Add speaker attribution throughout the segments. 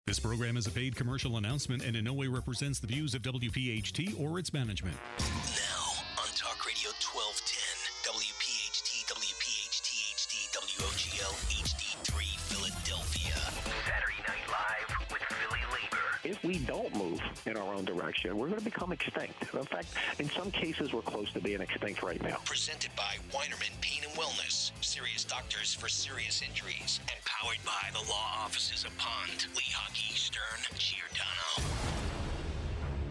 Speaker 1: This program is a paid commercial announcement and in no way represents the views of WPHT or its management.
Speaker 2: Now on Talk Radio 1210, WPHT, WPHT HD, WOGL HD3 Philadelphia. Saturday Night Live with PhillyLabor.
Speaker 3: If we don't move in our own direction, we're going to become extinct. In fact, in some cases, we're close to being extinct right now.
Speaker 2: Presented by Weinerman Pain and Wellness. Serious doctors for serious injuries. And powered by the law offices of Pond, Lehocky, Stern, Giordano.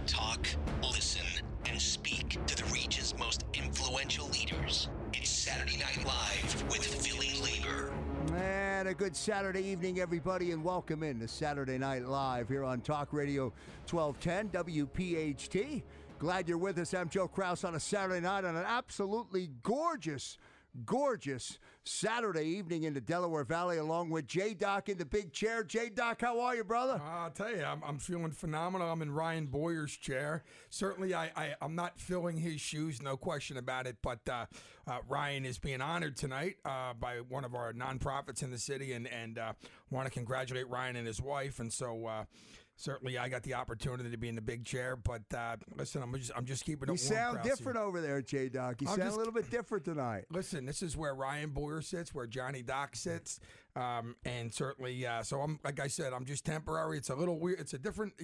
Speaker 2: Talk, listen, and speak to the region's most influential leaders. It's Saturday Night Live with PhillyLabor.
Speaker 4: And a good Saturday evening, everybody, and welcome in to Saturday Night Live here on Talk Radio 1210 WPHT. Glad you're with us. I'm Joe Kraus on a Saturday night on an absolutely gorgeous Saturday evening in the Delaware Valley, along with J-Doc in the big chair. J-Doc, how are you, brother?
Speaker 5: I'll tell you, I'm feeling phenomenal. I'm in Ryan Boyer's chair. Certainly, I'm not filling his shoes, no question about it, but Ryan is being honored tonight by one of our nonprofits in the city, and want to congratulate Ryan and his wife, and so certainly I got the opportunity to be in the big chair, but listen, I'm just keeping it warm.
Speaker 4: You sound different over there, J-Doc. You sound a little bit different tonight.
Speaker 5: Listen, this is where Ryan Boyer sits, where Johnny Doc sits, and certainly, so I'm like I said, I'm just temporary. It's a little weird. It's a different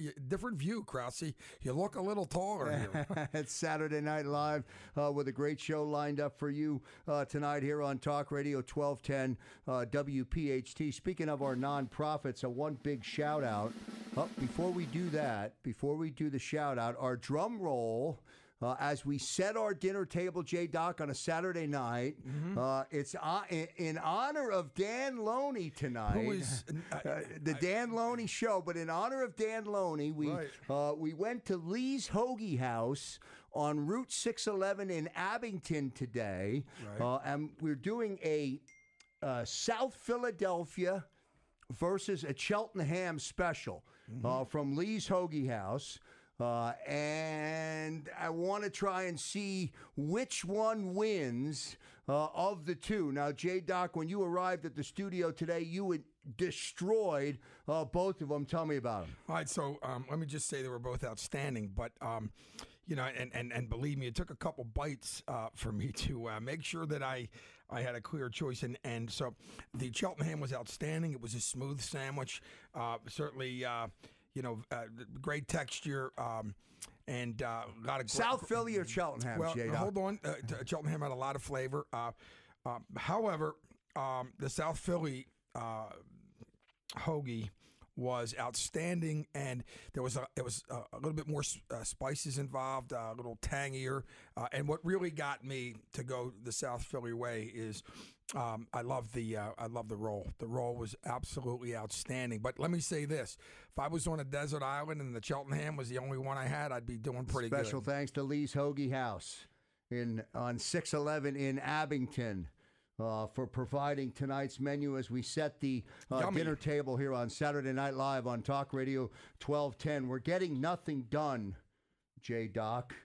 Speaker 5: view, Krause. You look a little taller here.
Speaker 4: It's Saturday Night Live with a great show lined up for you tonight here on Talk Radio 1210 WPHT. Speaking of our nonprofits, one big shout out. Before we do that, before we do the shout out, our drum roll. As we set our dinner table, J-Doc, on a Saturday night, it's in honor of Dan Loney tonight.
Speaker 5: Who is
Speaker 4: the Dan Loney Show? But in honor of Dan Loney, we went to Lee's Hoagie House on Route 611 in Abington today, and we're doing a South Philadelphia versus a Cheltenham special from Lee's Hoagie House. And I want to try and see which one wins of the two. Now, J-Doc, when you arrived at the studio today, you had destroyed both of them. Tell me about them.
Speaker 5: All right, so let me just say they were both outstanding. But, you know, and believe me, it took a couple bites for me to make sure that I had a clear choice. And so the Cheltenham was outstanding. It was a smooth sandwich. Certainly... great texture and a lot of
Speaker 4: South Philly or Cheltenham.
Speaker 5: Well,
Speaker 4: J-Doc?
Speaker 5: Hold on. Cheltenham had a lot of flavor. However, the South Philly hoagie was outstanding, and there was a little bit more spices involved, a little tangier. And what really got me to go the South Philly way is I love the roll. The roll was absolutely outstanding. But let me say this: if I was on a desert island and the Cheltenham was the only one I had, I'd be doing pretty good.
Speaker 4: Special thanks to Lee's Hoagie House on 611 in Abington. For providing tonight's menu as we set the dinner table here on Saturday Night Live on Talk Radio 1210. We're getting nothing done, J-Doc,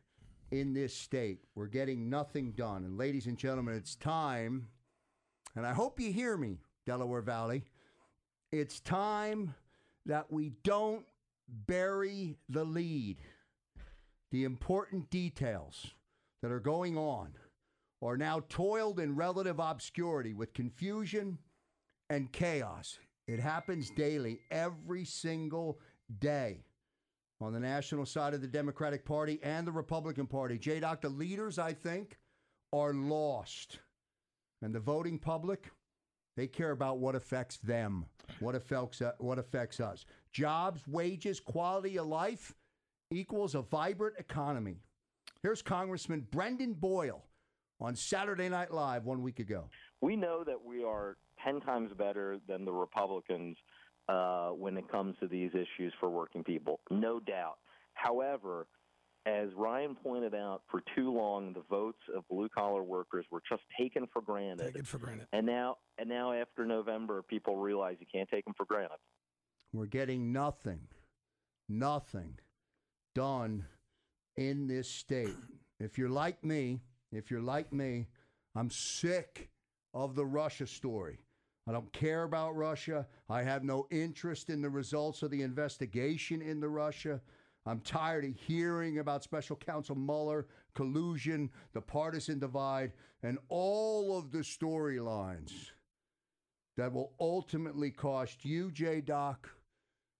Speaker 4: in this state. We're getting nothing done. And ladies and gentlemen, it's time, and I hope you hear me, Delaware Valley, it's time that we don't bury the lead. The important details that are going on are now toiled in relative obscurity with confusion and chaos. It happens daily, every single day on the national side of the Democratic Party and the Republican Party. J-Doc, the leaders, I think, are lost. And the voting public, they care about what affects them, what affects us. Jobs, wages, quality of life equals a vibrant economy. Here's Congressman Brendan Boyle on Saturday Night Live 1 week ago.
Speaker 6: We know that we are 10 times better than the Republicans when it comes to these issues for working people, no doubt. However, as Ryan pointed out, for too long, the votes of blue-collar workers were just taken for granted. And now after November, people realize you can't take them for granted.
Speaker 4: We're getting nothing done in this state. If you're like me, I'm sick of the Russia story. I don't care about Russia. I have no interest in the results of the investigation into Russia. I'm tired of hearing about Special Counsel Mueller, collusion, the partisan divide, and all of the storylines that will ultimately cost you, J-Doc,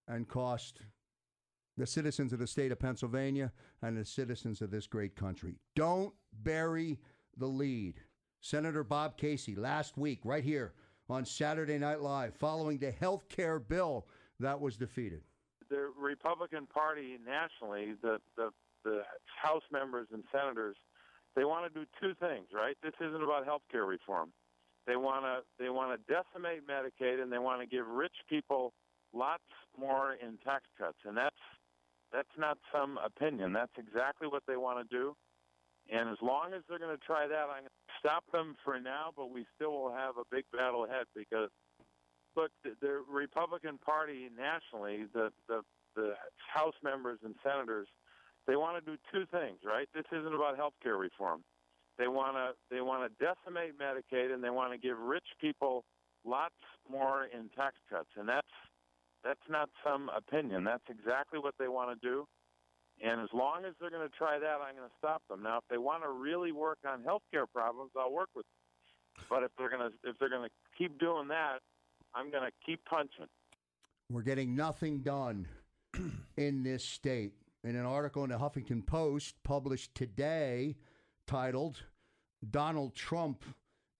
Speaker 4: and cost the citizens of the state of Pennsylvania and the citizens of this great country. Don't bury the lead. Senator Bob Casey last week, right here on Saturday Night Live, following the health care bill that was defeated.
Speaker 7: The Republican Party nationally, the House members and senators, they want to do two things, right? This isn't about health care reform. They want to decimate Medicaid, and they want to give rich people lots more in tax cuts, and that's not some opinion. That's exactly what they want to do. And as long as they're going to try that, I'm going to stop them for now, but we still will have a big battle ahead because, look, the Republican Party nationally, the House members and senators, they want to do two things, right? This isn't about health care reform. They want to decimate Medicaid, and they want to give rich people lots more in tax cuts, and that's not some opinion. That's exactly what they want to do. And as long as they're going to try that, I'm going to stop them. Now, if they want to really work on health care problems, I'll work with them. But if they're going to keep doing that, I'm going to keep punching.
Speaker 4: We're getting nothing done in this state. In an article in the Huffington Post published today titled, "Donald Trump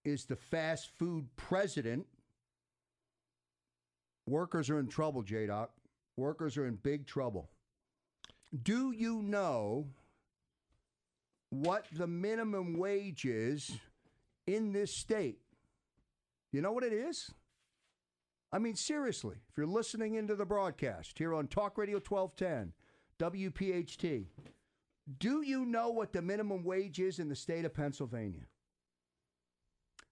Speaker 4: is the fast food president," workers are in trouble, J-Doc. Workers are in big trouble. Do you know what the minimum wage is in this state? You know what it is? I mean, seriously, if you're listening into the broadcast here on Talk Radio 1210, WPHT, do you know what the minimum wage is in the state of Pennsylvania?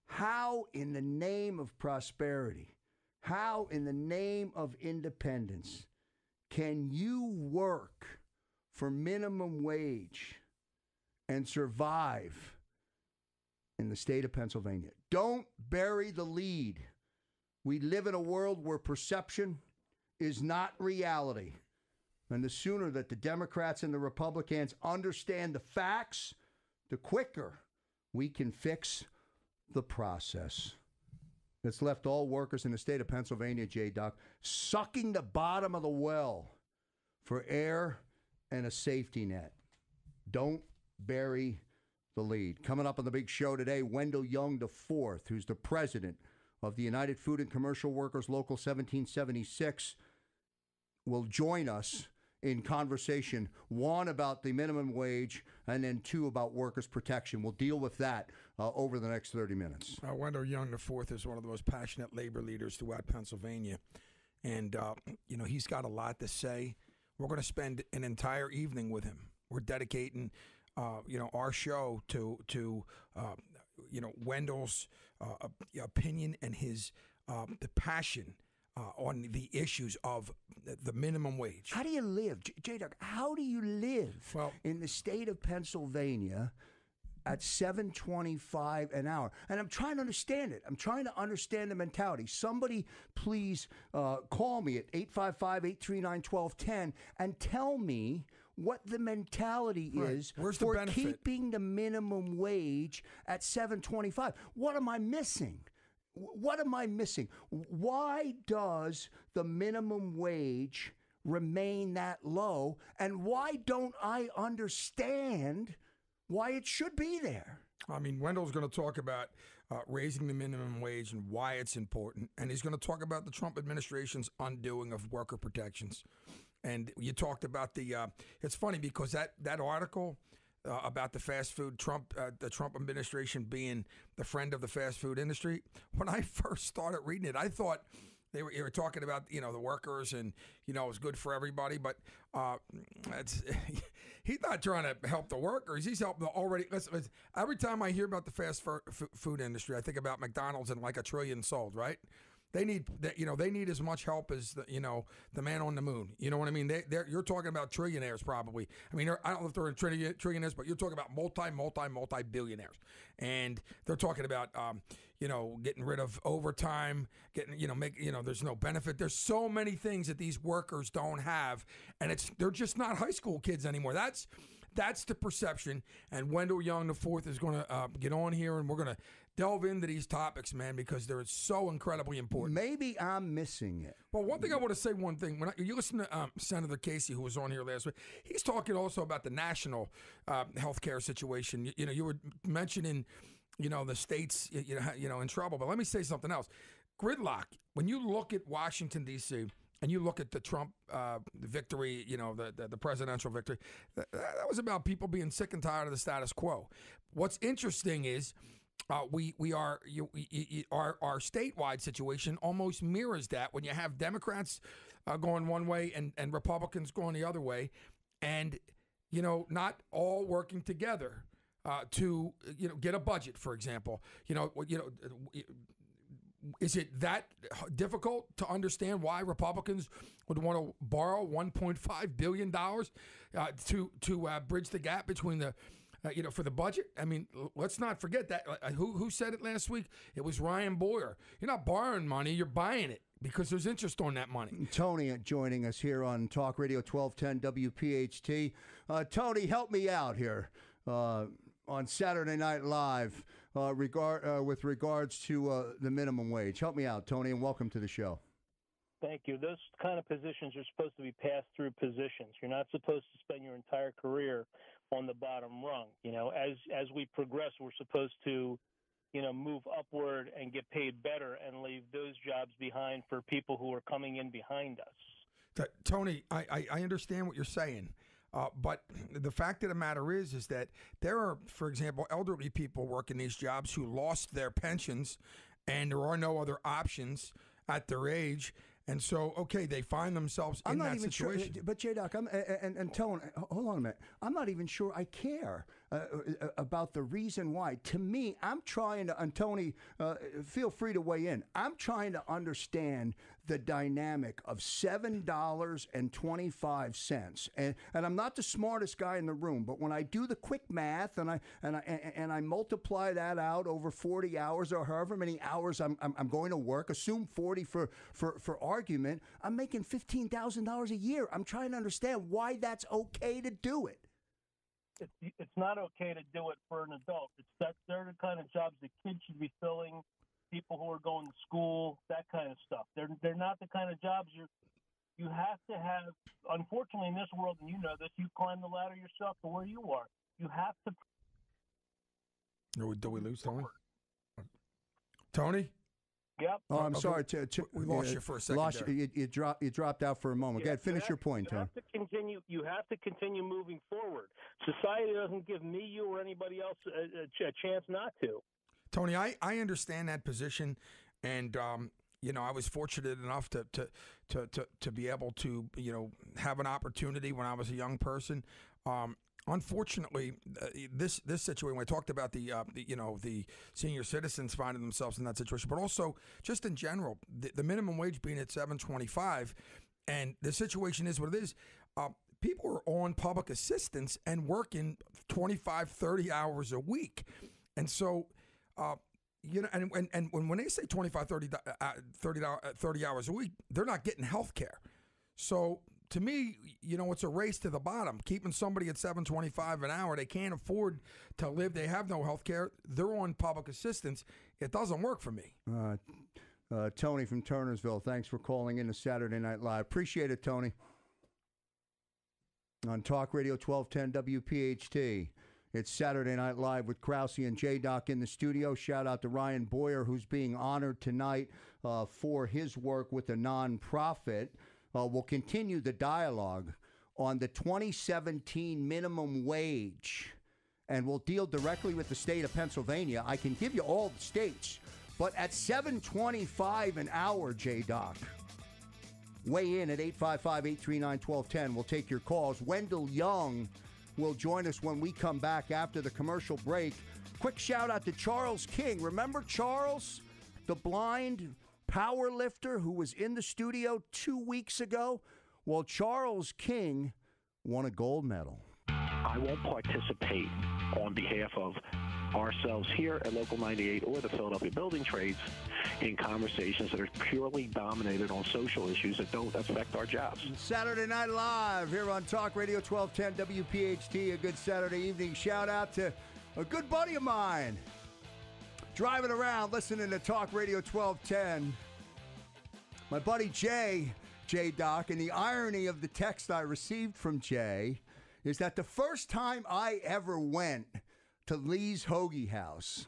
Speaker 4: How in the name of prosperity, how in the name of independence can you work for minimum wage and survive in the state of Pennsylvania? Don't bury the lead. We live in a world where perception is not reality. And the sooner that the Democrats and the Republicans understand the facts, the quicker we can fix the process. It's left all workers in the state of Pennsylvania, J-Doc, sucking the bottom of the well for air and a safety net. Don't bury the lead. Coming up on the big show today, Wendell Young IV, who's the president of the United Food and Commercial Workers Local 1776, will join us in conversation, one, about the minimum wage, and then two, about workers' protection. We'll deal with that over the next 30 minutes.
Speaker 5: Wendell Young IV is one of the most passionate labor leaders throughout Pennsylvania. And, he's got a lot to say. We're going to spend an entire evening with him. We're dedicating, our show to Wendell's opinion and his the passion on the issues of the minimum wage.
Speaker 4: How do you live, J-Doc? How do you live in the state of Pennsylvania at $7.25 an hour? And I'm trying to understand it. I'm trying to understand the mentality. Somebody please call me at 855-839-1210 and tell me what the mentality is for keeping the minimum wage at $7.25. What am I missing? What am I missing? Why does the minimum wage remain that low? And why don't I understand why it should be there?
Speaker 5: I mean, Wendell's going to talk about raising the minimum wage and why it's important. And he's going to talk about the Trump administration's undoing of worker protections. And you talked about it's funny because that article about the fast food, the Trump administration being the friend of the fast food industry, when I first started reading it, I thought they were talking about, the workers and, it was good for everybody. But he's not trying to help the workers. He's helping already. Listen, every time I hear about the fast food industry, I think about McDonald's and like $1 trillion sold, right? They need that. They need as much help as the man on the moon. You know what I mean? You're talking about trillionaires probably. I mean, I don't know if they're in trillionaires, but you're talking about multi billionaires, and they're talking about getting rid of overtime, there's no benefit. There's so many things that these workers don't have, and they're just not high school kids anymore. That's the perception. And Wendell Young IV is going to get on here, and we're going to delve into these topics, man, because they're so incredibly important.
Speaker 4: Maybe I'm missing it.
Speaker 5: Well, one thing I want to say, when you listen to Senator Casey, who was on here last week, he's talking also about the national healthcare situation. You were mentioning, the states, in trouble. But let me say something else. Gridlock. When you look at Washington, D.C., and you look at the Trump victory, the presidential victory, that was about people being sick and tired of the status quo. What's interesting is our statewide situation almost mirrors that when you have Democrats going one way and Republicans going the other way, and not all working together to get a budget, for example. Is it that difficult to understand why Republicans would want to borrow $1.5 billion to bridge the gap between the for the budget? I mean, let's not forget that. Who said it last week? It was Ryan Boyer. You're not borrowing money, you're buying it because there's interest on that money.
Speaker 4: Tony joining us here on Talk Radio 1210 WPHT. Tony, help me out here on Saturday Night Live with regards to the minimum wage. Help me out, Tony, and welcome to the show.
Speaker 8: Thank you. Those kind of positions are supposed to be pass-through positions. You're not supposed to spend your entire career on the bottom rung. As we progress, we're supposed to, move upward and get paid better and leave those jobs behind for people who are coming in behind us.
Speaker 5: Tony, I understand what you're saying. But the fact of the matter is that there are, for example, elderly people working these jobs who lost their pensions, and there are no other options at their age. And so, okay, they find themselves in that situation.
Speaker 4: Sure, but J-Doc, and Tone, hold on a minute. I'm not even sure I care about the reason why. To me, I'm trying to, and Tony, feel free to weigh in. I'm trying to understand the dynamic of $7.25, and I'm not the smartest guy in the room, but when I do the quick math and I multiply that out over 40 hours or however many hours I'm going to work, assume 40 for argument, I'm making $15,000 a year. I'm trying to understand why that's okay to do it.
Speaker 8: It's not okay to do it for an adult. They're the kind of jobs that kids should be filling. People who are going to school, that kind of stuff. They're not the kind of jobs you have to have. Unfortunately, in this world, and you know this, you climb the ladder yourself to where you are. You have to.
Speaker 5: Do we lose Tony? Tony?
Speaker 8: Yep.
Speaker 4: Oh, I'm sorry.
Speaker 5: We lost you for a second.
Speaker 4: You dropped out for a moment. Go ahead, finish your point, Tony.
Speaker 8: You have to continue moving forward. Society doesn't give me, you, or anybody else a chance not to.
Speaker 5: Tony, I understand that position, and I was fortunate enough to be able to have an opportunity when I was a young person. Unfortunately, this situation, when I talked about the senior citizens finding themselves in that situation, but also just in general, the minimum wage being at $7.25, and the situation is what it is. People are on public assistance and working 25, 30 hours a week, and so. And when they say 25, 30 hours a week, they're not getting health care. So to me, it's a race to the bottom. Keeping somebody at $7.25 an hour, they can't afford to live. They have no health care. They're on public assistance. It doesn't work for me.
Speaker 4: Tony from Turnersville, thanks for calling in to Saturday Night Live. Appreciate it, Tony. On Talk Radio 1210 WPHT. It's Saturday Night Live with Krause and J-Doc in the studio. Shout out to Ryan Boyer, who's being honored tonight for his work with a nonprofit. We'll continue the dialogue on the 2017 minimum wage, and we'll deal directly with the state of Pennsylvania. I can give you all the states, but at $7.25 an hour, J-Doc. Weigh in at 855-839-1210. We'll take your calls. Wendell Young will join us when we come back after the commercial break. Quick shout out to Charles King. Remember Charles, the blind power lifter who was in the studio 2 weeks ago? Well, Charles King won a gold medal.
Speaker 3: I won't participate on behalf of ourselves here at Local 98 or the Philadelphia Building Trades in conversations that are purely dominated on social issues that don't affect our jobs.
Speaker 4: Saturday Night Live here on Talk Radio 1210 WPHT. A good Saturday evening. Shout out to a good buddy of mine driving around listening to Talk Radio 1210. My buddy Jay Doc, and the irony of the text I received from Jay is that the first time I ever went to Lee's Hoagie House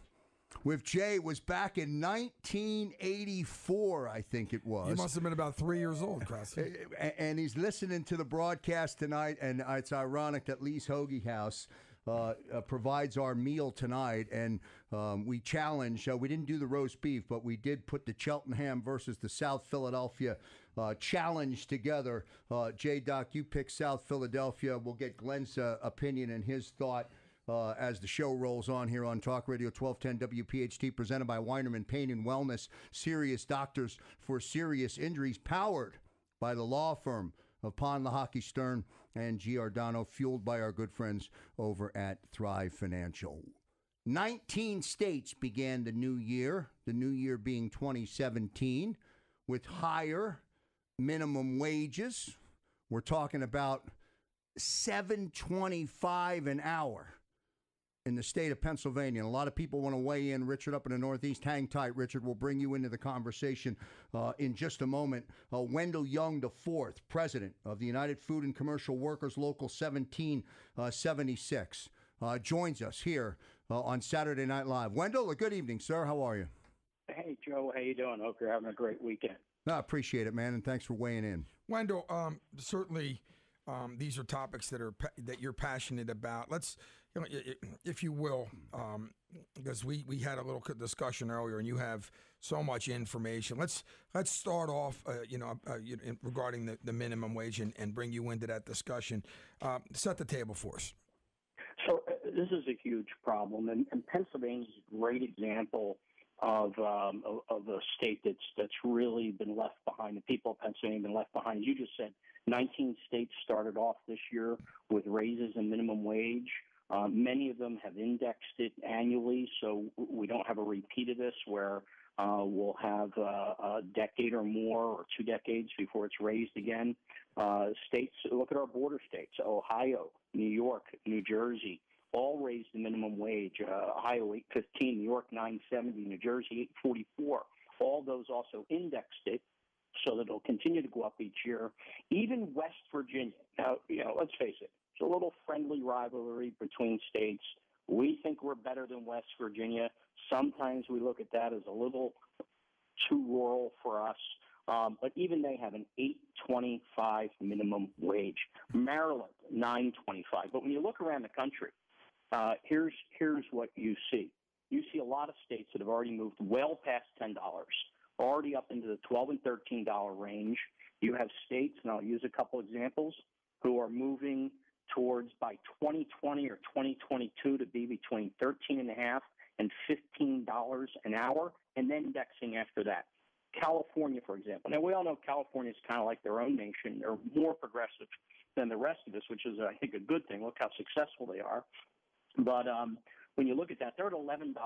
Speaker 4: with Jay was back in 1984, I think it was.
Speaker 5: You must have been about 3 years old, Krause.
Speaker 4: And he's listening to the broadcast tonight, and it's ironic that Lee's Hoagie House provides our meal tonight, and we challenge. We didn't do the roast beef, but we did put the Cheltenham versus the South Philadelphia challenge together. J-Doc, you pick South Philadelphia. We'll get Glenn's opinion and his thought as the show rolls on here on Talk Radio 1210 WPHT, presented by Weinerman Pain and Wellness, serious doctors for serious injuries, powered by the law firm of Pond, Lehocky, Stern, and Giordano, fueled by our good friends over at Thrive Financial. 19 states began the new year being 2017, with higher minimum wages. We're talking about $7.25 an hour in the state of Pennsylvania. And a lot of people want to weigh in. Richard up in the Northeast, hang tight, Richard. We'll bring you into the conversation in just a moment. Wendell Young IV, president of the United Food and Commercial Workers Local 1776, joins us here on Saturday Night Live. Wendell, a good evening, sir. How are you?
Speaker 9: Hey, Joe. How you doing? Hope you're having a great weekend.
Speaker 4: No, I appreciate it, man, and thanks for weighing in.
Speaker 5: Wendell, certainly these are topics that you're passionate about. Let's, if you will, because we had a little discussion earlier, and you have so much information. Let's start off, regarding the minimum wage and bring you into that discussion. Set the table for us.
Speaker 9: So this is a huge problem, and Pennsylvania is a great example of a state that's really been left behind. The people of Pennsylvania have been left behind. You just said 19 states started off this year with raises in minimum wage. Many of them have indexed it annually, so we don't have a repeat of this where we'll have a decade or more or 2 decades before it's raised again. States, look at our border states, Ohio, New York, New Jersey, all raised the minimum wage. Ohio $8.15, New York $9.70, New Jersey $8.44. All those also indexed it so that it'll continue to go up each year. Even West Virginia. Now, let's face it, it's a little friendly rivalry between states. We think we're better than West Virginia. Sometimes we look at that as a little too rural for us. But even they have an $8.25 minimum wage. Maryland, $9.25. But when you look around the country, here's what you see. You see a lot of states that have already moved well past $10, already up into the $12 and $13 range. You have states, and I'll use a couple examples, who are moving towards by 2020 or 2022 to be between $13.50 and $15 an hour, and then indexing after that. California, for example. Now, we all know California is kind of like their own nation. They're more progressive than the rest of us, which is, I think, a good thing. Look how successful they are. But when you look at that, they're at $11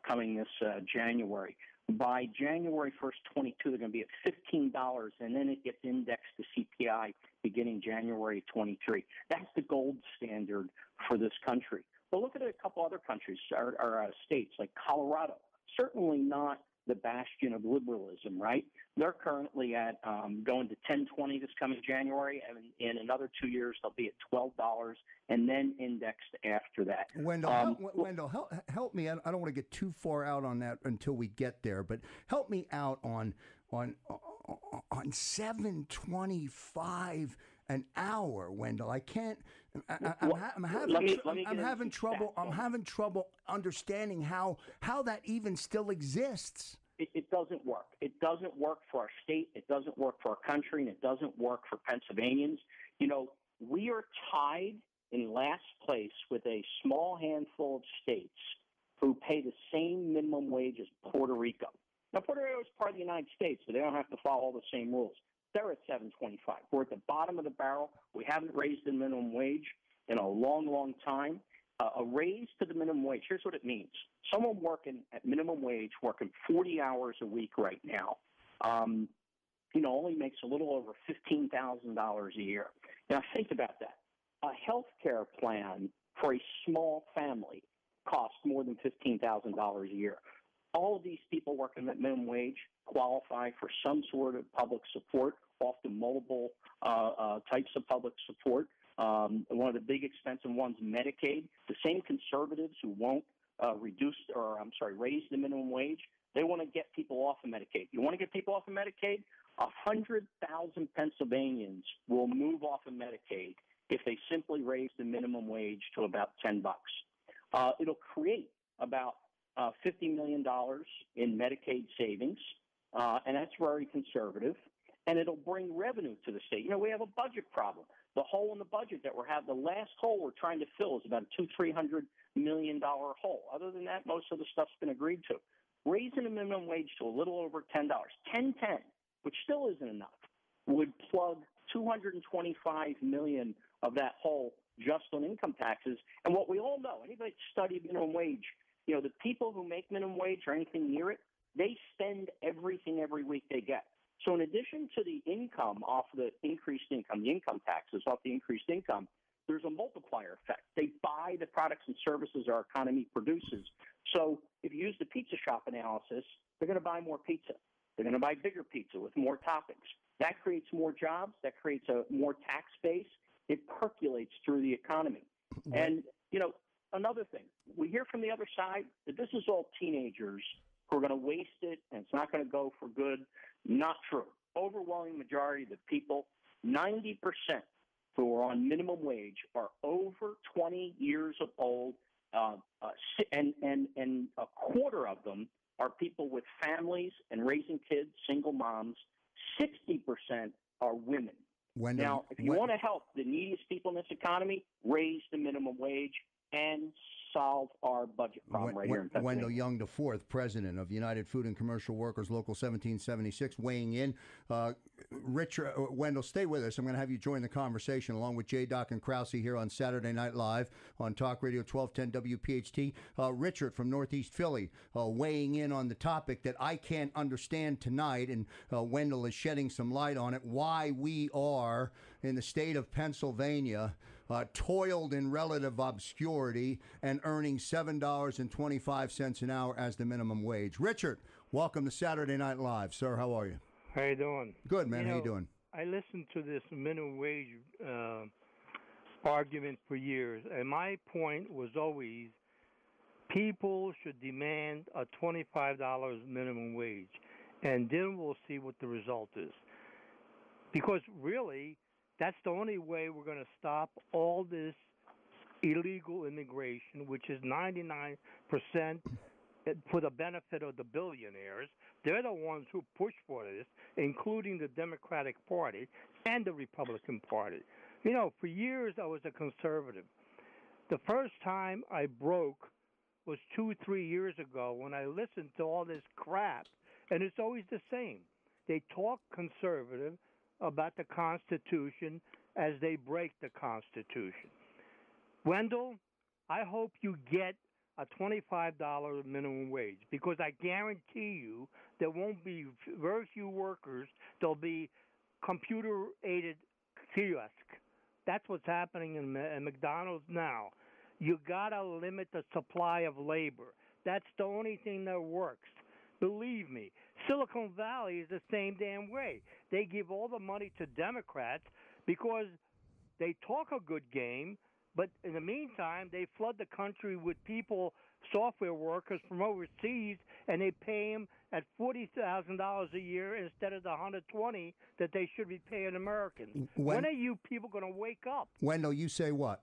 Speaker 9: coming this January. By January 1st, 22, they're going to be at $15, and then it gets indexed to CPI beginning January 23. That's the gold standard for this country. But look at a couple other countries or states like Colorado. Certainly not the bastion of liberalism, right? They're currently at going to $10.20 this coming January, and in another 2 years they'll be at $12 and then indexed after that.
Speaker 4: Wendell, help me. I don't want to get too far out on that until we get there, but help me out on $7.25 an hour, Wendell. I can't. I'm having trouble. I'm having trouble understanding how that even still exists.
Speaker 9: It doesn't work. It doesn't work for our state. It doesn't work for our country, and it doesn't work for Pennsylvanians. We are tied in last place with a small handful of states who pay the same minimum wage as Puerto Rico. Now, Puerto Rico is part of the United States, so they don't have to follow all the same rules. They're at $7.25. We're at the bottom of the barrel. We haven't raised the minimum wage in a long, long time. A raise to the minimum wage, here's what it means. Someone working at minimum wage, working 40 hours a week right now, only makes a little over $15,000 a year. Now, think about that. A health care plan for a small family costs more than $15,000 a year. All of these people working at minimum wage qualify for some sort of public support, often multiple types of public support. One of the big expensive ones, Medicaid. The same conservatives who won't raise the minimum wage, they want to get people off of Medicaid. You want to get people off of Medicaid? 100,000 Pennsylvanians will move off of Medicaid if they simply raise the minimum wage to about $10. It'll create about $50 million in Medicaid savings, and that's very conservative. And it'll bring revenue to the state. We have a budget problem. The hole in the budget that the last hole we're trying to fill is about a $200-300 million hole. Other than that, most of the stuff's been agreed to. Raising the minimum wage to a little over $10, $10.10, which still isn't enough, would plug $225 million of that hole just on income taxes. And what we all know, anybody that studied minimum wage, the people who make minimum wage or anything near it, they spend everything every week they get. So in addition to the income off the increased income, the income taxes off the increased income, there's a multiplier effect. They buy the products and services our economy produces. So if you use the pizza shop analysis, they're going to buy more pizza. They're going to buy bigger pizza with more toppings. That creates more jobs. That creates a more tax base. It percolates through the economy. And, another thing, we hear from the other side that this is all teenagers who are going to waste it and it's not going to go for good. Not true. Overwhelming majority of the people, 90% who are on minimum wage are over 20 years old, and a quarter of them are people with families and raising kids, single moms. 60% are women. Now, if you want to help the neediest people in this economy, raise the minimum wage and solve our budget problem here in Pennsylvania.
Speaker 4: Wendell Young IV, president of United Food and Commercial Workers, Local 1776, weighing in. Richard, Wendell, stay with us. I'm going to have you join the conversation along with J. Doc and Krause here on Saturday Night Live on Talk Radio 1210 WPHT. Richard from Northeast Philly weighing in on the topic that I can't understand tonight, and Wendell is shedding some light on it, why we are in the state of Pennsylvania toiled in relative obscurity and earning $7.25 an hour as the minimum wage. Richard, welcome to Saturday Night Live. Sir, how are you?
Speaker 10: How you doing?
Speaker 4: Good, man. How you doing?
Speaker 10: I listened to this minimum wage argument for years, and my point was always people should demand a $25 minimum wage, and then we'll see what the result is. Because really, that's the only way we're going to stop all this illegal immigration, which is 99% for the benefit of the billionaires. They're the ones who push for this, including the Democratic Party and the Republican Party. For years I was a conservative. The first time I broke was 2-3 years ago when I listened to all this crap, and it's always the same. They talk conservative about the Constitution as they break the Constitution. Wendell, I hope you get a $25 minimum wage, because I guarantee you there won't be very few workers. There'll be computer-aided kiosks. That's what's happening in McDonald's now. You got to limit the supply of labor. That's the only thing that works. Believe me, Silicon Valley is the same damn way. They give all the money to Democrats because they talk a good game, but in the meantime, they flood the country with people, software workers from overseas, and they pay them at $40,000 a year instead of the $120,000 that they should be paying Americans. When are you people going to wake up?
Speaker 4: Wendell, you say what?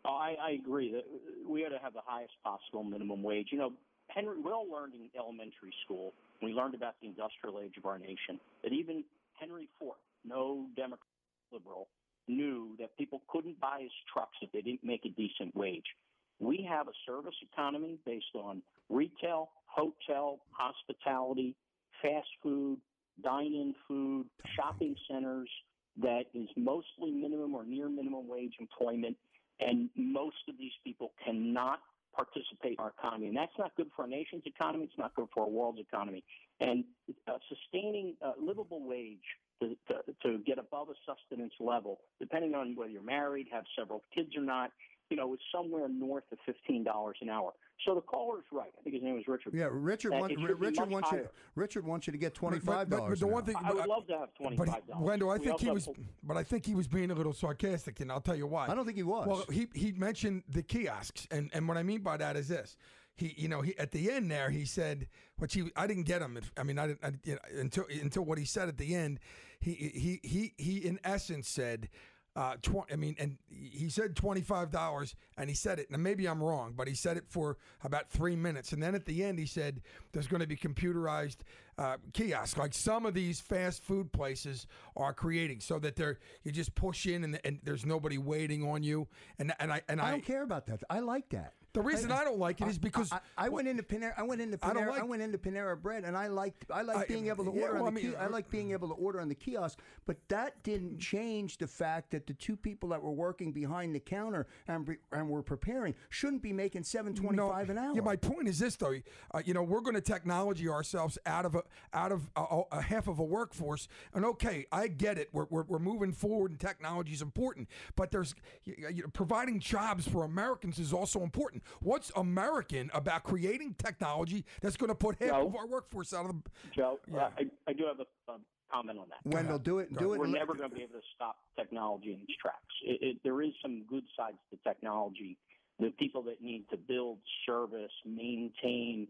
Speaker 9: I agree that we ought to have the highest possible minimum wage. We all learned in elementary school, we learned about the industrial age of our nation, that even Henry Ford, no Democrat liberal, knew that people couldn't buy his trucks if they didn't make a decent wage. We have a service economy based on retail, hotel, hospitality, fast food, dine-in food, shopping centers that is mostly minimum or near minimum wage employment, and most of these people cannot participate in our economy. And that's not good for our nation's economy. It's not good for our world's economy. And sustaining a livable wage to get above a sustenance level, depending on whether you're married, have several kids or not, is somewhere north of $15 an hour. So the caller's right. I think his name was Richard.
Speaker 4: Yeah, Richard wants you to get $25.
Speaker 5: But the one thing,
Speaker 9: I would love to have $25.
Speaker 5: Wendell, I think he was being a little sarcastic, and I'll tell you why.
Speaker 4: I don't think he was.
Speaker 5: Well, he mentioned the kiosks, and what I mean by that is this. He at the end there, he said, I didn't get him. Until what he said at the end, he in essence said, and he said $25, and he said it, and maybe I'm wrong, but he said it for about 3 minutes. And then at the end, he said there's going to be computerized kiosks, like some of these fast food places are creating, so that you just push in and there's nobody waiting on you. And I
Speaker 4: don't care about that. I like that.
Speaker 5: The reason I don't like it is because
Speaker 4: I went into Panera. I went into Panera Bread, and I like being able to order. I like being able to order on the kiosk. But that didn't change the fact that the two people that were working behind the counter and were preparing shouldn't be making $7.25 an hour.
Speaker 5: Yeah, my point is this though. We're going to technology ourselves out of a half of a workforce. And okay, I get it. We're moving forward, and technology is important. But there's providing jobs for Americans is also important. What's American about creating technology that's going to put half of our workforce out of the...
Speaker 9: Joe, yeah. I do have a comment on that.
Speaker 4: Wendell, do it.
Speaker 9: We're never going to be able to stop technology in its tracks. There is some good sides to technology. The people that need to build, service, maintain,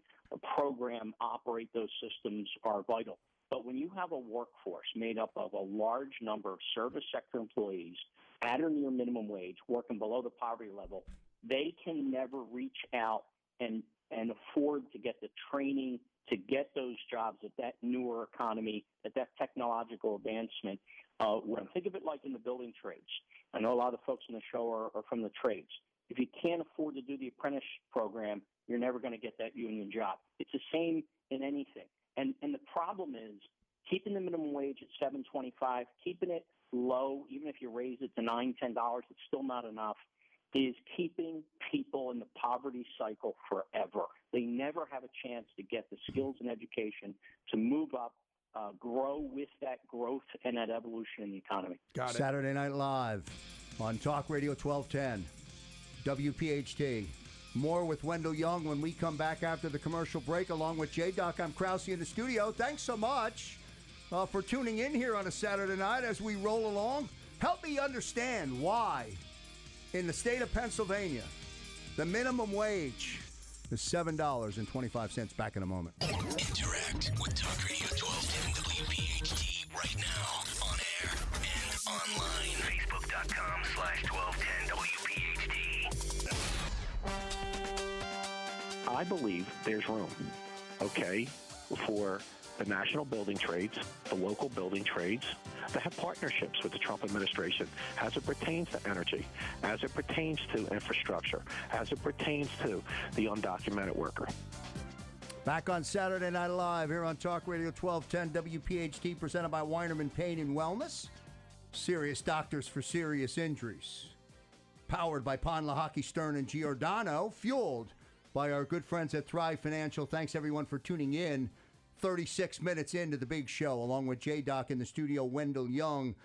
Speaker 9: program, operate those systems are vital. But when you have a workforce made up of a large number of service sector employees at or near minimum wage, working below the poverty level, they can never reach out and afford to get the training to get those jobs at that newer economy, at that technological advancement. Think of it like in the building trades. I know a lot of the folks in the show are from the trades. If you can't afford to do the apprentice program, you're never going to get that union job. It's the same in anything. And the problem is keeping the minimum wage at $7.25, keeping it low, even if you raise it to $9, $10, it's still not enough, is keeping people in the poverty cycle forever. They never have a chance to get the skills and education to move up, grow with that growth and that evolution in the economy.
Speaker 5: Got it.
Speaker 4: Saturday Night Live on Talk Radio 1210, WPHT. More with Wendell Young when we come back after the commercial break. Along with J-Doc, I'm Krause in the studio. Thanks so much for tuning in here on a Saturday night as we roll along. Help me understand why in the state of Pennsylvania the minimum wage is $7.25. Back in a moment.
Speaker 2: Interact with Talk Radio 1210 WPHT right now on air and online. Facebook.com/1210 WPHT.
Speaker 3: I believe there's room, for the national building trades, the local building trades, to have partnerships with the Trump administration as it pertains to energy, as it pertains to infrastructure, as it pertains to the undocumented worker.
Speaker 4: Back on Saturday Night Live here on Talk Radio 1210 WPHT, presented by Weinerman Pain and Wellness. Serious doctors for serious injuries. Powered by Pond Lehocky, Stern, and Giordano. Fueled by our good friends at Thrive Financial. Thanks, everyone, for tuning in. 36 minutes into the big show, along with J-Doc in the studio, Wendell Young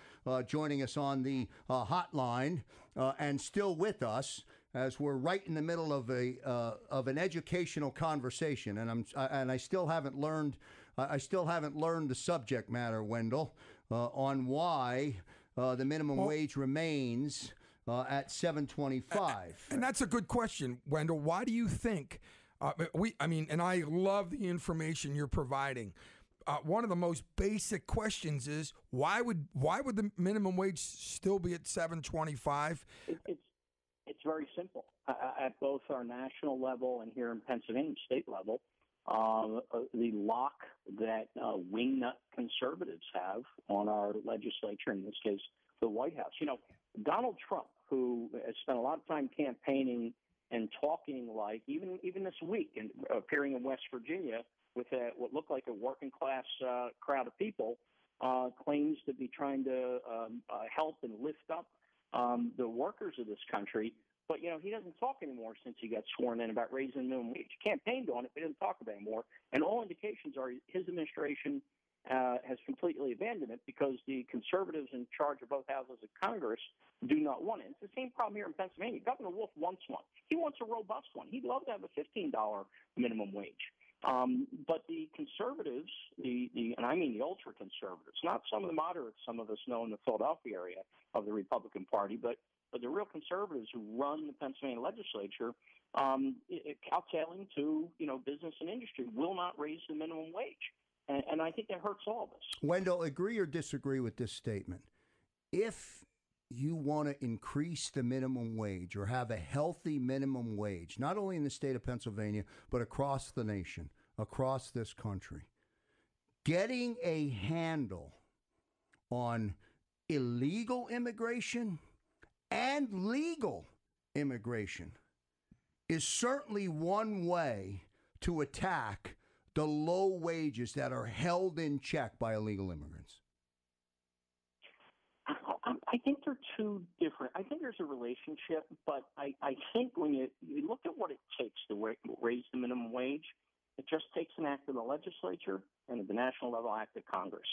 Speaker 4: joining us on the hotline, and still with us as we're right in the middle of an educational conversation, and I still haven't learned the subject matter, Wendell, on why the minimum wage remains at $7.25.
Speaker 5: And that's a good question, Wendell. Why do you think? And I love the information you're providing. One of the most basic questions is why would the minimum wage still be at $7.25?
Speaker 9: It's very simple. At both our national level and here in Pennsylvania state level, the lock that wingnut conservatives have on our legislature, in this case the White House. Donald Trump, who has spent a lot of time campaigning and talking like even this week and appearing in West Virginia with what looked like a working class crowd of people, claims to be trying to help and lift up the workers of this country. But, he doesn't talk anymore since he got sworn in about raising the minimum wage. He campaigned on it, but he doesn't talk about it anymore. And all indications are his administration has completely abandoned it because the conservatives in charge of both houses of Congress do not want it. It's the same problem here in Pennsylvania. Governor Wolf wants one. He wants a robust one. He'd love to have a $15 minimum wage. But the conservatives, and I mean the ultra-conservatives, not some of the moderates some of us know in the Philadelphia area of the Republican Party, but the real conservatives who run the Pennsylvania legislature, countertailing to business and industry, will not raise the minimum wage. And I think that hurts all of us.
Speaker 4: Wendell, agree or disagree with this statement? If you want to increase the minimum wage or have a healthy minimum wage, not only in the state of Pennsylvania, but across the nation, across this country, getting a handle on illegal immigration and legal immigration is certainly one way to attack the low wages that are held in check by illegal immigrants.
Speaker 9: I think they're two different. I think there's a relationship, but I think when you look at what it takes to raise the minimum wage, it just takes an act of the legislature and at the national level act of Congress.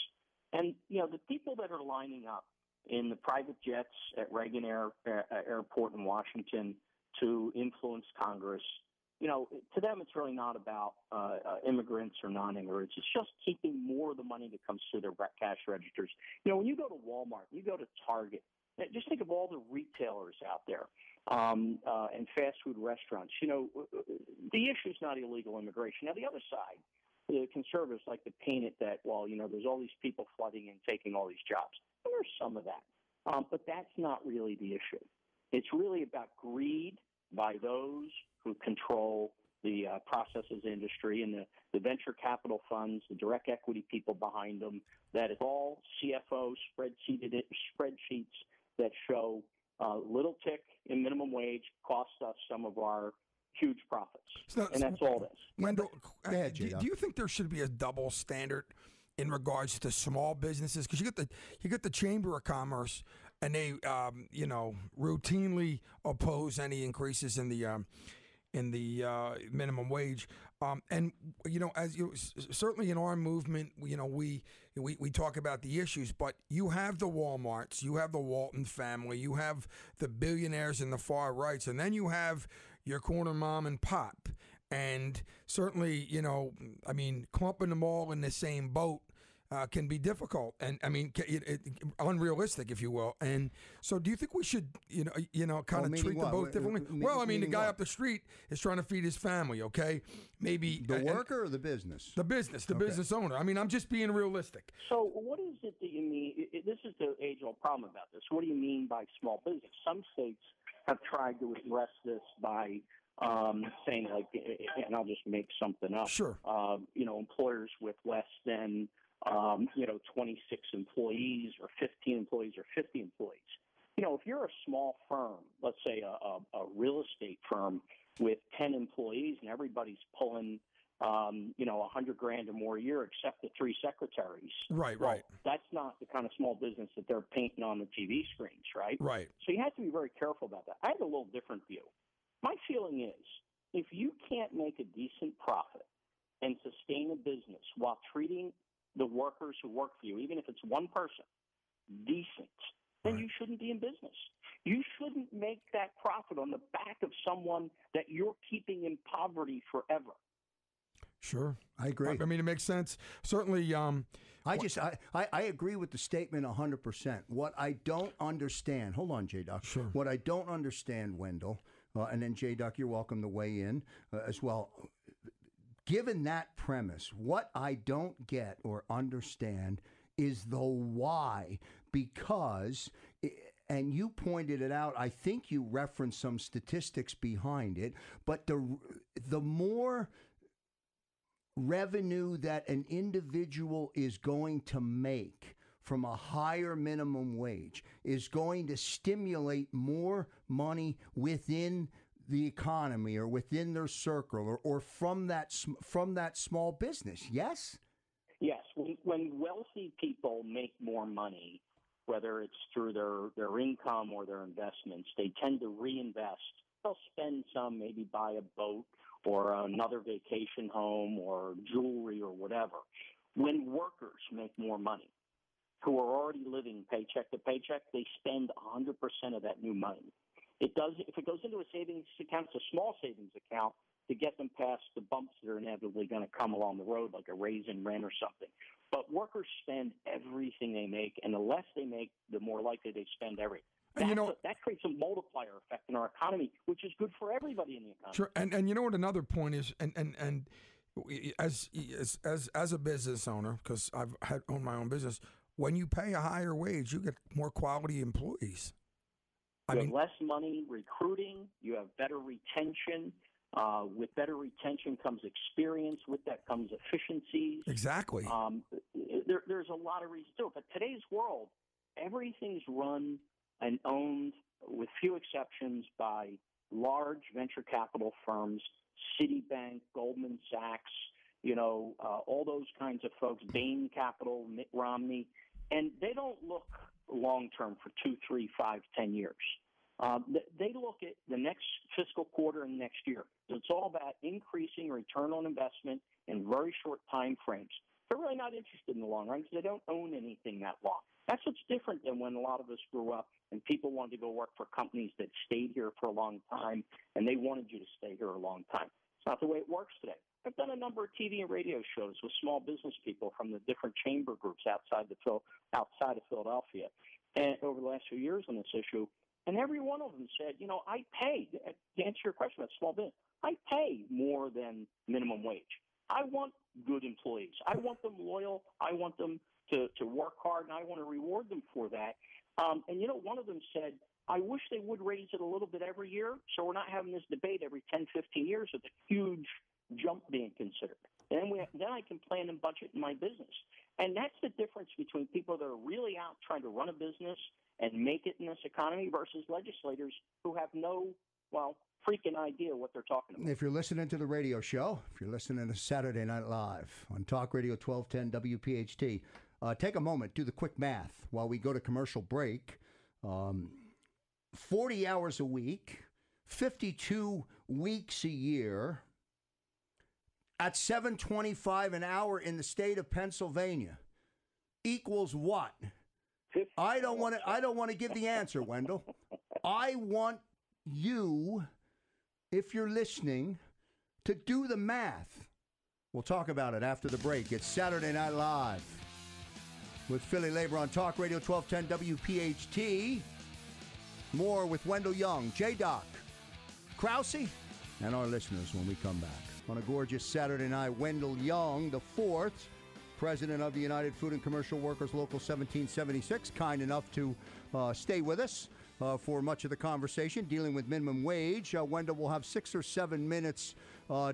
Speaker 9: And, the people that are lining up in the private jets at Reagan Airport in Washington to influence Congress, to them it's really not about immigrants or non-immigrants. It's just keeping more of the money that comes through their cash registers. When you go to Walmart, you go to Target, just think of all the retailers out there and fast food restaurants. The issue is not illegal immigration. Now, the other side, the conservatives like to paint it that, there's all these people flooding and taking all these jobs. And there's some of that. But that's not really the issue. It's really about greed by those who control the processes industry and the venture capital funds, the direct equity people behind them. That is all CFO spreadsheets that show little tick in minimum wage cost us some of our huge profits. And that's all this.
Speaker 5: Wendell, do you think there should be a double standard in regards to small businesses? Because you get the Chamber of Commerce, and they routinely oppose any increases in the minimum wage. And certainly in our movement, we talk about the issues, but you have the Walmarts, you have the Walton family, you have the billionaires in the far rights, and then you have your corner mom and pop. And certainly, clumping them all in the same boat can be difficult, and unrealistic, if you will. And so, do you think we should, kind of treat them both differently? The guy up the street is trying to feed his family. Okay, maybe
Speaker 4: the worker or the business?
Speaker 5: The business owner. I'm just being realistic.
Speaker 9: So, what is it that you mean? This is the age-old problem about this. What do you mean by small business? Some states have tried to address this by saying, like, and I'll just make something up.
Speaker 5: Sure.
Speaker 9: Employers with less than 26 employees or 15 employees or 50 employees. If you're a small firm, let's say a real estate firm with 10 employees and everybody's pulling, $100,000 or more a year except the 3 secretaries.
Speaker 5: Right.
Speaker 9: That's not the kind of small business that they're painting on the TV screens, right?
Speaker 5: Right.
Speaker 9: So you have to be very careful about that. I have a little different view. My feeling is if you can't make a decent profit and sustain a business while treating the workers who work for you, even if it's one person, decent, then you shouldn't be in business. You shouldn't make that profit on the back of someone that you're keeping in poverty forever.
Speaker 5: Sure.
Speaker 4: I agree.
Speaker 5: It makes sense. Certainly.
Speaker 4: I agree with the statement 100%. What I don't understand, hold on, J-Doc.
Speaker 5: Sure.
Speaker 4: What I don't understand, Wendell, and then J-Doc, you're welcome to weigh in as well. Given that premise, what I don't get or understand is the why, because, and you pointed it out, I think you referenced some statistics behind it, but the more revenue that an individual is going to make from a higher minimum wage is going to stimulate more money within the economy or within their circle or from that small business. Yes?
Speaker 9: Yes. When wealthy people make more money, whether it's through their income or their investments, they tend to reinvest. They'll spend some, maybe buy a boat or another vacation home or jewelry or whatever. When workers make more money, who are already living paycheck to paycheck, they spend 100% of that new money. If it goes into a savings account, it's a small savings account to get them past the bumps that are inevitably going to come along the road, like a raise in rent or something. But workers spend everything they make, and the less they make, the more likely they spend everything. That creates a multiplier effect in our economy, which is good for everybody in the economy.
Speaker 5: Sure, and you know what another point is, and as a business owner, because I've owned my own business, when you pay a higher wage, you get more quality employees.
Speaker 9: You have less money recruiting. You have better retention. With better retention comes experience. With that comes efficiencies.
Speaker 5: Exactly.
Speaker 9: There's a lot of reasons to it. But today's world, everything's run and owned, with few exceptions, by large venture capital firms, Citibank, Goldman Sachs, all those kinds of folks, Bain Capital, Mitt Romney, and they don't look long-term for 2, 3, 5, 10 years. They look at the next fiscal quarter and next year. It's all about increasing return on investment in very short time frames. They're really not interested in the long run because they don't own anything that long. That's what's different than when a lot of us grew up and people wanted to go work for companies that stayed here for a long time, and they wanted you to stay here a long time. It's not the way it works today. I've done a number of TV and radio shows with small business people from the different chamber groups outside of Philadelphia, and over the last few years on this issue. And every one of them said, I pay, to answer your question about small business, I pay more than minimum wage. I want good employees. I want them loyal. I want them to work hard, and I want to reward them for that. One of them said, I wish they would raise it a little bit every year, so we're not having this debate every 10, 15 years with a huge jump being considered. And then I can plan and budget in my business. And that's the difference between people that are really out trying to run a business and make it in this economy versus legislators who have no, freaking idea what they're talking about.
Speaker 4: If you're listening to the radio show, if you're listening to Saturday Night Live on Talk Radio 1210 WPHT, take a moment, do the quick math while we go to commercial break. 40 hours a week, 52 weeks a year, at $7.25 an hour in the state of Pennsylvania equals what? I don't want to give the answer, Wendell. I want you, if you're listening, to do the math. We'll talk about it after the break. It's Saturday Night Live with PhillyLabor on Talk Radio 1210 WPHT. More with Wendell Young, J-Doc, Krause, and our listeners when we come back. On a gorgeous Saturday night, Wendell Young, the fourth, president of the United Food and Commercial Workers Local 1776, kind enough to stay with us for much of the conversation, dealing with minimum wage. Wendell will have 6 or 7 minutes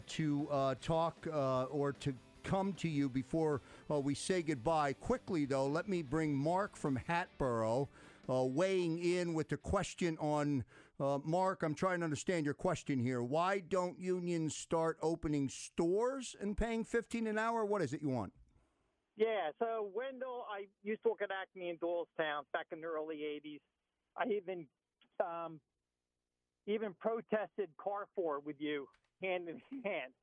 Speaker 4: to talk or to come to you before we say goodbye. Quickly, though, let me bring Mark from Hatboro weighing in with the question on, Mark, I'm trying to understand your question here. Why don't unions start opening stores and paying $15 an hour? What is it you want?
Speaker 11: Yeah, so Wendell, I used to work at Acme in Doylestown back in the early 80s. I even protested Carrefour with you hand in hand.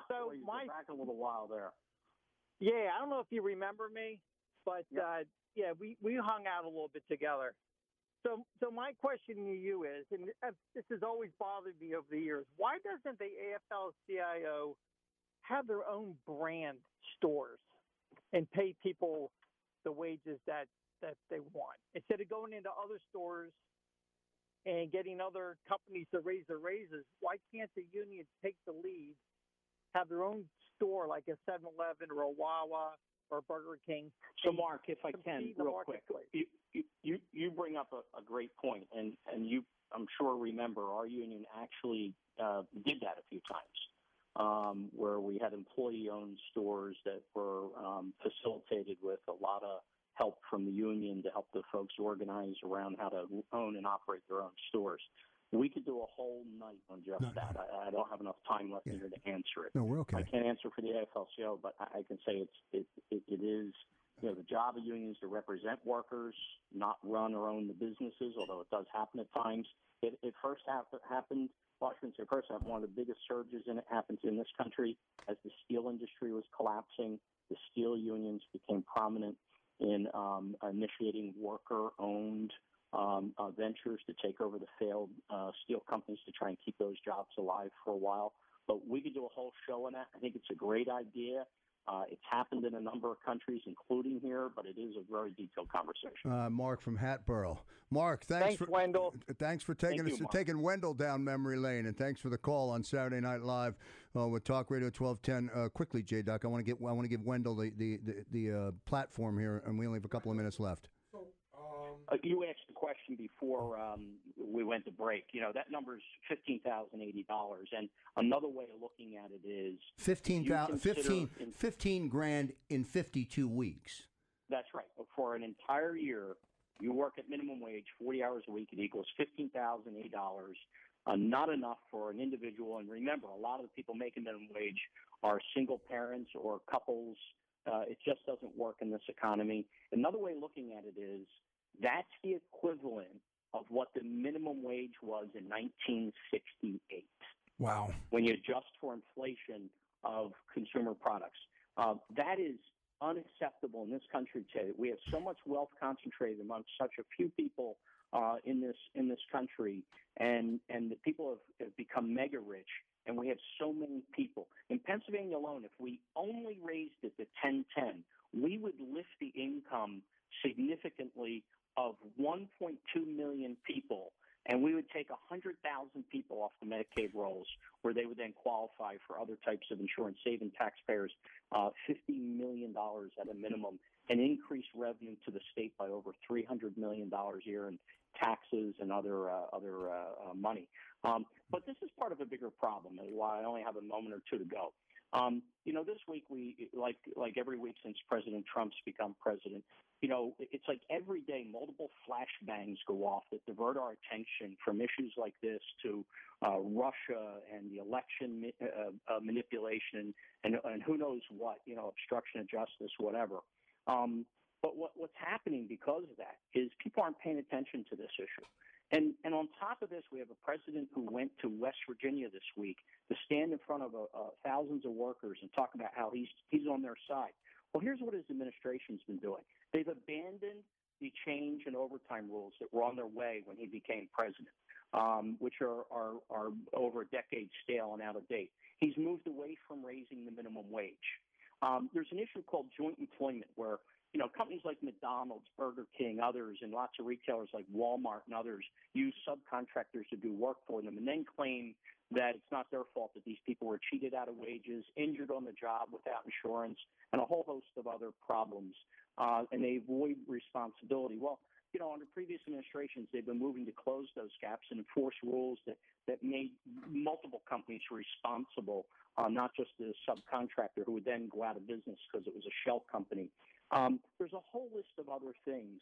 Speaker 9: So back a little while there.
Speaker 11: Yeah, I don't know if you remember me, but we hung out a little bit together. So my question to you is, and this has always bothered me over the years, why doesn't the AFL-CIO have their own brand stores and pay people the wages that they want, instead of going into other stores and getting other companies to raise their raises? Why can't the union take the lead, have their own store like a 7-Eleven or a Wawa or Burger King?
Speaker 9: So, Mark, if I can, real quick, you bring up a great point, and you, I'm sure, remember our union actually did that a few times, where we had employee-owned stores that were facilitated with a lot of help from the union to help the folks organize around how to own and operate their own stores. We could do a whole night on just that. I don't have enough time left here to answer it.
Speaker 4: No, we're okay.
Speaker 9: I can't answer for the AFL-CIO, but I can say it is, the job of unions to represent workers, not run or own the businesses, although it does happen at times. It first happened, Washington State first happened, one of the biggest surges in it happens in this country as the steel industry was collapsing. The steel unions became prominent in initiating worker-owned ventures to take over the failed steel companies to try and keep those jobs alive for a while. But we could do a whole show on that. I think it's a great idea. It's happened in a number of countries, including here, but it is a very detailed conversation.
Speaker 4: Mark from Hatboro. Mark, thanks
Speaker 11: Wendell.
Speaker 4: Thanks for taking Wendell down memory lane, and thanks for the call on Saturday Night Live with Talk Radio 1210. Quickly, J. Duck, I want to give Wendell the platform here, and we only have a couple of minutes left.
Speaker 9: You asked the question before we went to break. That number is $15,080, and another way of looking at it is
Speaker 4: $15,000 in 52 weeks.
Speaker 9: That's right. For an entire year, you work at minimum wage, 40 hours a week. It equals $15,008. Not enough for an individual. And remember, a lot of the people making minimum wage are single parents or couples. It just doesn't work in this economy. Another way of looking at it is, that's the equivalent of what the minimum wage was in 1968.
Speaker 5: Wow.
Speaker 9: When you adjust for inflation of consumer products. That is unacceptable in this country today. We have so much wealth concentrated among such a few people in this country, and the people have become mega rich, and we have so many people. In Pennsylvania alone, if we only raised it to 1010, we would lift the income significantly of 1.2 million people, and we would take 100,000 people off the Medicaid rolls, where they would then qualify for other types of insurance, saving taxpayers $50 million at a minimum, and increase revenue to the state by over $300 million a year in taxes and other money. But this is part of a bigger problem, and why I only have a moment or two to go. This week we, like every week since President Trump's become president, it's like every day multiple flashbangs go off that divert our attention from issues like this to Russia and the election manipulation and who knows what, obstruction of justice, whatever. But what's happening because of that is people aren't paying attention to this issue. And on top of this, we have a president who went to West Virginia this week to stand in front of thousands of workers and talk about how he's on their side. Well, here's what his administration's been doing. They've abandoned the change and overtime rules that were on their way when he became president, which are over a decade stale and out of date. He's moved away from raising the minimum wage. There's an issue called joint employment where companies like McDonald's, Burger King, others, and lots of retailers like Walmart and others use subcontractors to do work for them and then claim that it's not their fault that these people were cheated out of wages, injured on the job without insurance, and a whole host of other problems. And they avoid responsibility. Well, under previous administrations, they've been moving to close those gaps and enforce rules that made multiple companies responsible, not just the subcontractor who would then go out of business because it was a shell company. There's a whole list of other things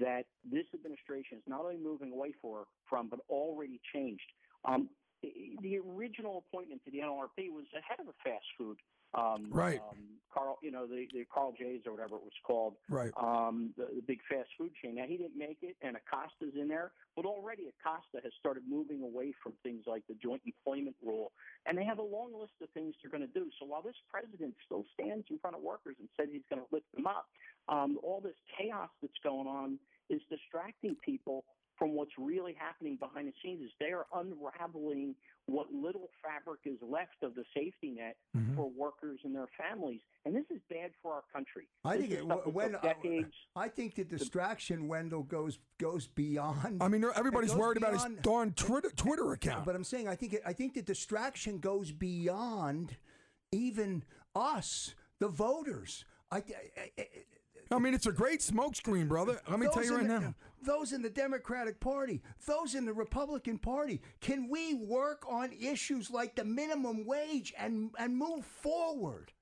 Speaker 9: that this administration is not only moving away from, but already changed. The original appointment to the NLRB was the head of a fast food,
Speaker 5: right?
Speaker 9: Carl, the Carl J's or whatever it was called,
Speaker 5: right?
Speaker 9: The big fast food chain. Now he didn't make it, and Acosta's in there, but already Acosta has started moving away from things like the joint employment rule, and they have a long list of things they're going to do. So while this president still stands in front of workers and says he's going to lift them up, all this chaos that's going on is distracting people from what's really happening behind the scenes. Is they are unraveling what little fabric is left of the safety net for workers and their families, and this is bad for our country.
Speaker 4: I think the distraction, Wendell, goes beyond.
Speaker 5: I mean, everybody's worried about his darn Twitter account.
Speaker 4: But I'm saying I think the distraction goes beyond even us, the voters.
Speaker 5: I mean, it's a great smokescreen, brother. Let me tell you right now.
Speaker 4: Those in the Democratic Party, those in the Republican Party, can we work on issues like the minimum wage and move forward?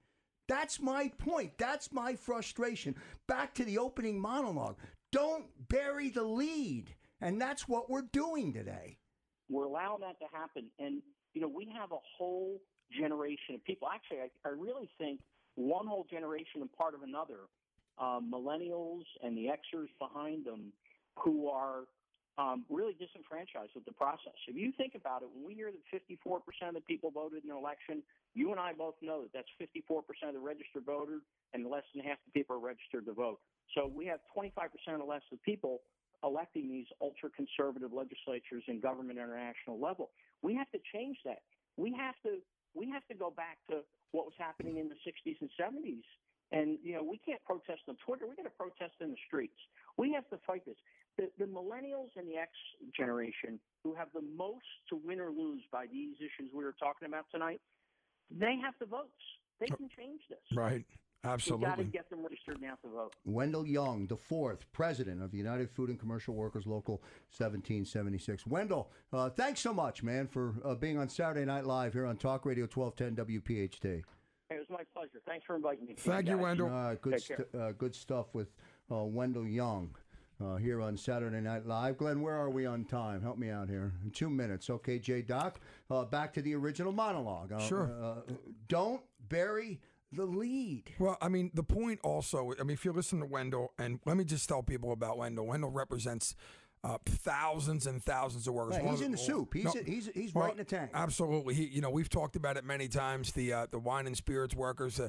Speaker 4: That's my point. That's my frustration. Back to the opening monologue. Don't bury the lead. And that's what we're doing today.
Speaker 9: We're allowing that to happen. And, we have a whole generation of people. Actually, I really think one whole generation and part of another, millennials and the Xers behind them, who are really disenfranchised with the process. If you think about it, when we hear that 54% of the people voted in an election, you and I both know that that's 54% of the registered voters, and less than half the people are registered to vote. So we have 25% or less of people electing these ultra-conservative legislatures in government international level. We have to change that. We have to go back to what was happening in the 60s and 70s. And, we can't protest on Twitter. We're going to protest in the streets. We have to fight this. The millennials and the X generation, who have the most to win or lose by these issues we were talking about tonight, they have the votes. They can change this.
Speaker 5: Right. Absolutely.
Speaker 9: We've got to get them registered now to vote.
Speaker 4: Wendell Young, the fourth president of the United Food and Commercial Workers Local 1776. Wendell, thanks so much, man, for being on Saturday Night Live here on Talk Radio 1210 WPHT.
Speaker 9: It was my pleasure. Thanks for inviting me.
Speaker 5: Thank you, Wendell.
Speaker 4: Good stuff with Wendell Young here on Saturday Night Live. Glenn, where are we on time? Help me out here. In 2 minutes. Okay, J-Doc, back to the original monologue.
Speaker 5: Sure.
Speaker 4: Don't bury the lead.
Speaker 5: Well, the point also, if you listen to Wendell, and let me just tell people about Wendell. Wendell represents thousands and thousands of workers.
Speaker 4: Right, he's in the soup. He's right in the tank.
Speaker 5: Absolutely. We've talked about it many times. The wine and spirits workers,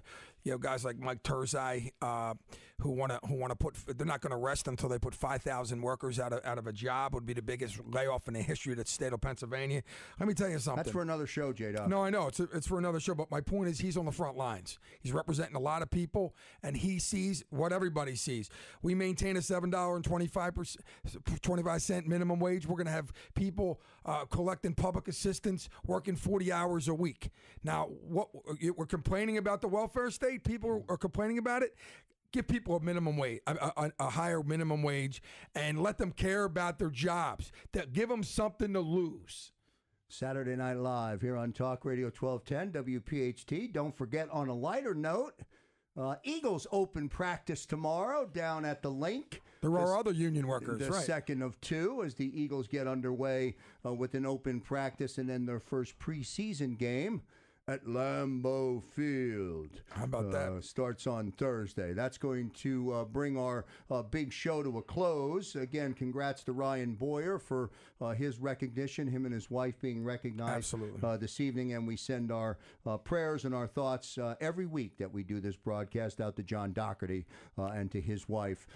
Speaker 5: guys like Mike Terzai, who want to put. They're not going to rest until they put 5,000 workers out of a job. Would be the biggest layoff in the history of the state of Pennsylvania. Let me tell you something.
Speaker 4: That's for another show, J-Dub.
Speaker 5: No, I know it's for another show. But my point is, he's on the front lines. He's representing a lot of people, and he sees what everybody sees. We maintain a $7.25 minimum wage. We're going to have people collecting public assistance, working 40 hours a week. Now, what we're complaining about the welfare state, people are complaining about it. Give people a minimum wage, a higher minimum wage, and let them care about their jobs. Give them something to lose.
Speaker 4: Saturday Night Live here on Talk Radio 1210 WPHT. Don't forget, on a lighter note, Eagles open practice tomorrow down at the Link.
Speaker 5: There are other union workers,
Speaker 4: the
Speaker 5: right?
Speaker 4: Second of two as the Eagles get underway with an open practice and then their first preseason game at Lambeau Field.
Speaker 5: How about that?
Speaker 4: Starts on Thursday. That's going to bring our big show to a close. Again, congrats to Ryan Boyer for his recognition, him and his wife being recognized this evening. And we send our prayers and our thoughts every week that we do this broadcast out to John Doherty and to his wife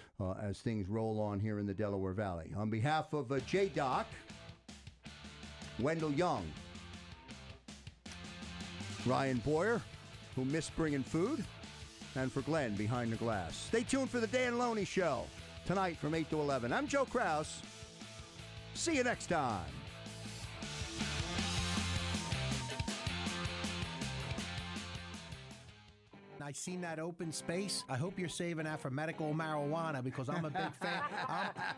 Speaker 4: as things roll on here in the Delaware Valley. On behalf of J-Doc, Wendell Young, Ryan Boyer, who missed bringing food, and for Glenn behind the glass. Stay tuned for the Dan Loney Show tonight from 8 to 11. I'm Joe Kraus. See you next time.
Speaker 12: I seen that open space. I hope you're saving that for medical marijuana because I'm a big fan.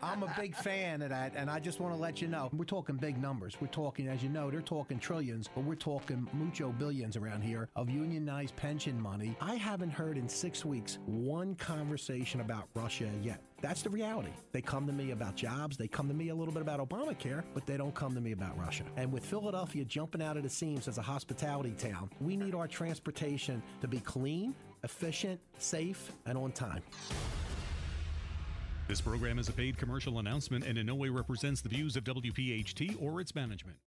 Speaker 12: I'm a big fan of that, and I just want to let you know, we're talking big numbers. We're talking, as you know, they're talking trillions, but we're talking mucho billions around here of unionized pension money. I haven't heard in 6 weeks one conversation about Russia yet. That's the reality. They come to me about jobs. They come to me a little bit about Obamacare, but they don't come to me about Russia. And with Philadelphia jumping out of the seams as a hospitality town, we need our transportation to be clean, efficient, safe, and on time.
Speaker 1: This program is a paid commercial announcement and in no way represents the views of WPHT or its management.